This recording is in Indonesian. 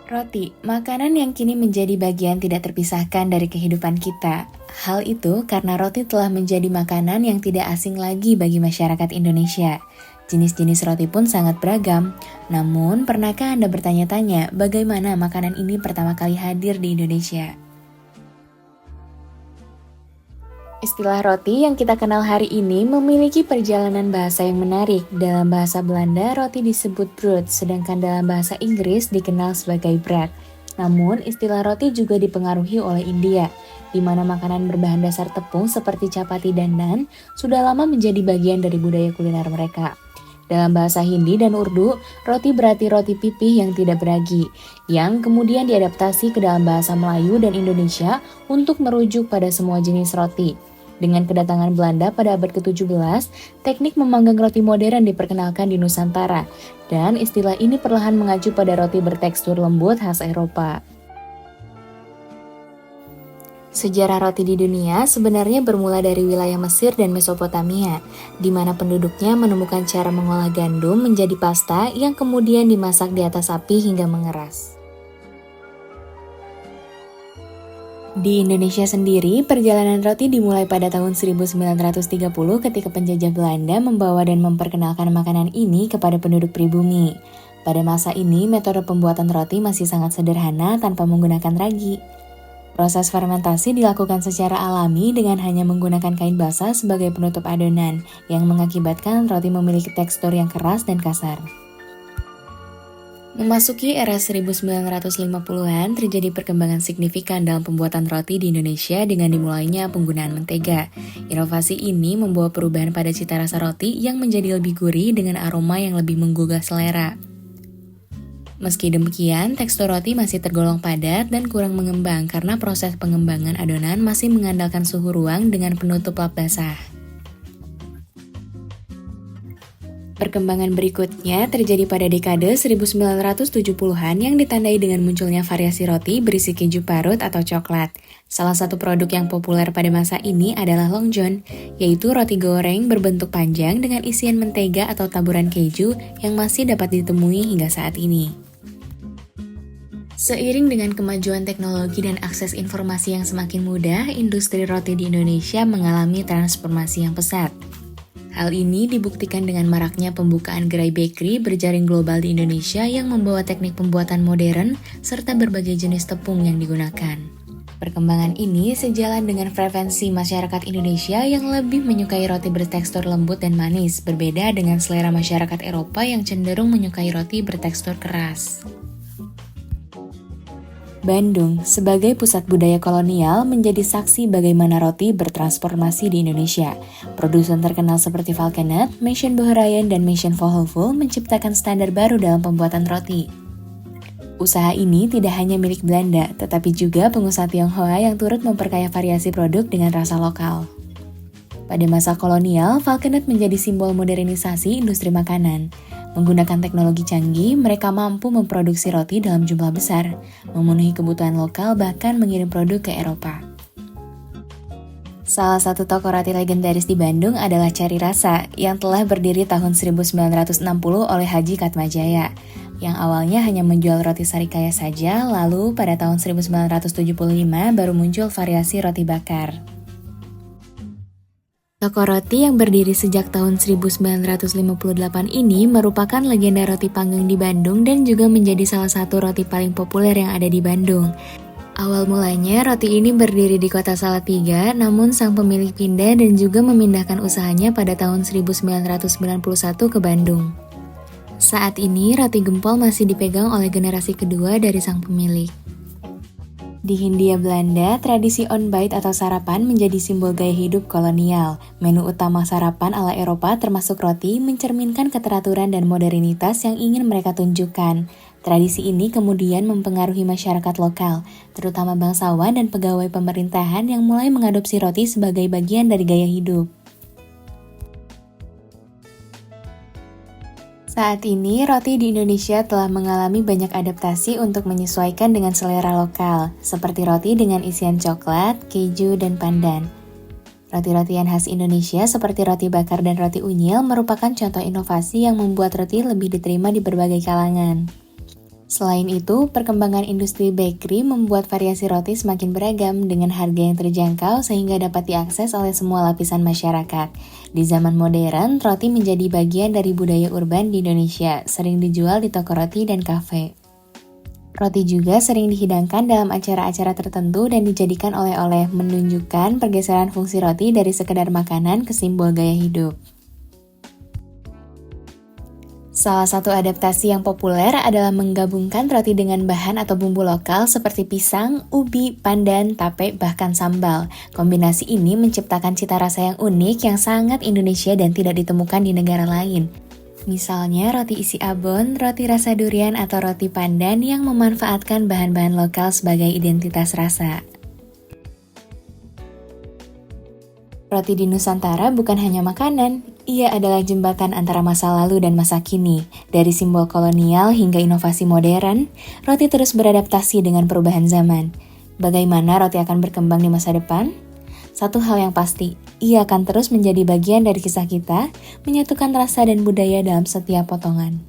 Roti, makanan yang kini menjadi bagian tidak terpisahkan dari kehidupan kita. Hal itu karena roti telah menjadi makanan yang tidak asing lagi bagi masyarakat Indonesia. Jenis-jenis roti pun sangat beragam. Namun, pernahkah Anda bertanya-tanya bagaimana makanan ini pertama kali hadir di Indonesia? Istilah roti yang kita kenal hari ini memiliki perjalanan bahasa yang menarik. Dalam bahasa Belanda, roti disebut brood, sedangkan dalam bahasa Inggris dikenal sebagai bread. Namun, istilah roti juga dipengaruhi oleh India, di mana makanan berbahan dasar tepung seperti chapati dan naan sudah lama menjadi bagian dari budaya kuliner mereka. Dalam bahasa Hindi dan Urdu, roti berarti roti pipih yang tidak beragi, yang kemudian diadaptasi ke dalam bahasa Melayu dan Indonesia untuk merujuk pada semua jenis roti. Dengan kedatangan Belanda pada abad ke-17, teknik memanggang roti modern diperkenalkan di Nusantara, dan istilah ini perlahan mengacu pada roti bertekstur lembut khas Eropa. Sejarah roti di dunia sebenarnya bermula dari wilayah Mesir dan Mesopotamia, di mana penduduknya menemukan cara mengolah gandum menjadi pasta yang kemudian dimasak di atas api hingga mengeras. Di Indonesia sendiri, perjalanan roti dimulai pada tahun 1930 ketika penjajah Belanda membawa dan memperkenalkan makanan ini kepada penduduk pribumi. Pada masa ini, metode pembuatan roti masih sangat sederhana tanpa menggunakan ragi. Proses fermentasi dilakukan secara alami dengan hanya menggunakan kain basah sebagai penutup adonan, yang mengakibatkan roti memiliki tekstur yang keras dan kasar. Memasuki era 1950-an, terjadi perkembangan signifikan dalam pembuatan roti di Indonesia dengan dimulainya penggunaan mentega. Inovasi ini membawa perubahan pada cita rasa roti yang menjadi lebih gurih dengan aroma yang lebih menggugah selera. Meski demikian, tekstur roti masih tergolong padat dan kurang mengembang karena proses pengembangan adonan masih mengandalkan suhu ruang dengan penutup lap basah. Perkembangan berikutnya terjadi pada dekade 1970-an yang ditandai dengan munculnya variasi roti berisi keju parut atau coklat. Salah satu produk yang populer pada masa ini adalah Long John, yaitu roti goreng berbentuk panjang dengan isian mentega atau taburan keju yang masih dapat ditemui hingga saat ini. Seiring dengan kemajuan teknologi dan akses informasi yang semakin mudah, industri roti di Indonesia mengalami transformasi yang pesat. Hal ini dibuktikan dengan maraknya pembukaan gerai bakery berjaring global di Indonesia yang membawa teknik pembuatan modern serta berbagai jenis tepung yang digunakan. Perkembangan ini sejalan dengan preferensi masyarakat Indonesia yang lebih menyukai roti bertekstur lembut dan manis, berbeda dengan selera masyarakat Eropa yang cenderung menyukai roti bertekstur keras. Bandung, sebagai pusat budaya kolonial, menjadi saksi bagaimana roti bertransformasi di Indonesia. Produsen terkenal seperti Falconet, Mission Bohrayan, dan Mission Vohovo menciptakan standar baru dalam pembuatan roti. Usaha ini tidak hanya milik Belanda, tetapi juga pengusaha Tionghoa yang turut memperkaya variasi produk dengan rasa lokal. Pada masa kolonial, Falconet menjadi simbol modernisasi industri makanan. Menggunakan teknologi canggih, mereka mampu memproduksi roti dalam jumlah besar, memenuhi kebutuhan lokal bahkan mengirim produk ke Eropa. Salah satu toko roti legendaris di Bandung adalah Cari Rasa, yang telah berdiri tahun 1960 oleh Haji Katmajaya, yang awalnya hanya menjual roti sarikaya saja, lalu pada tahun 1975 baru muncul variasi roti bakar. Toko roti yang berdiri sejak tahun 1958 ini merupakan legenda roti panggang di Bandung dan juga menjadi salah satu roti paling populer yang ada di Bandung. Awal mulanya roti ini berdiri di kota Salatiga, namun sang pemilik pindah dan juga memindahkan usahanya pada tahun 1991 ke Bandung. Saat ini roti gempol masih dipegang oleh generasi kedua dari sang pemilik. Di Hindia Belanda, tradisi on-bite atau sarapan menjadi simbol gaya hidup kolonial. Menu utama sarapan ala Eropa termasuk roti mencerminkan keteraturan dan modernitas yang ingin mereka tunjukkan. Tradisi ini kemudian mempengaruhi masyarakat lokal, terutama bangsawan dan pegawai pemerintahan yang mulai mengadopsi roti sebagai bagian dari gaya hidup. Saat ini, roti di Indonesia telah mengalami banyak adaptasi untuk menyesuaikan dengan selera lokal, seperti roti dengan isian coklat, keju, dan pandan. Roti-rotian khas Indonesia seperti roti bakar dan roti unyil merupakan contoh inovasi yang membuat roti lebih diterima di berbagai kalangan. Selain itu, perkembangan industri bakery membuat variasi roti semakin beragam dengan harga yang terjangkau sehingga dapat diakses oleh semua lapisan masyarakat. Di zaman modern, roti menjadi bagian dari budaya urban di Indonesia, sering dijual di toko roti dan kafe. Roti juga sering dihidangkan dalam acara-acara tertentu dan dijadikan oleh-oleh, menunjukkan pergeseran fungsi roti dari sekedar makanan ke simbol gaya hidup. Salah satu adaptasi yang populer adalah menggabungkan roti dengan bahan atau bumbu lokal seperti pisang, ubi, pandan, tape, bahkan sambal. Kombinasi ini menciptakan cita rasa yang unik yang sangat Indonesia dan tidak ditemukan di negara lain. Misalnya roti isi abon, roti rasa durian, atau roti pandan yang memanfaatkan bahan-bahan lokal sebagai identitas rasa. Roti di Nusantara bukan hanya makanan, ia adalah jembatan antara masa lalu dan masa kini. Dari simbol kolonial hingga inovasi modern, roti terus beradaptasi dengan perubahan zaman. Bagaimana roti akan berkembang di masa depan? Satu hal yang pasti, ia akan terus menjadi bagian dari kisah kita, menyatukan rasa dan budaya dalam setiap potongan.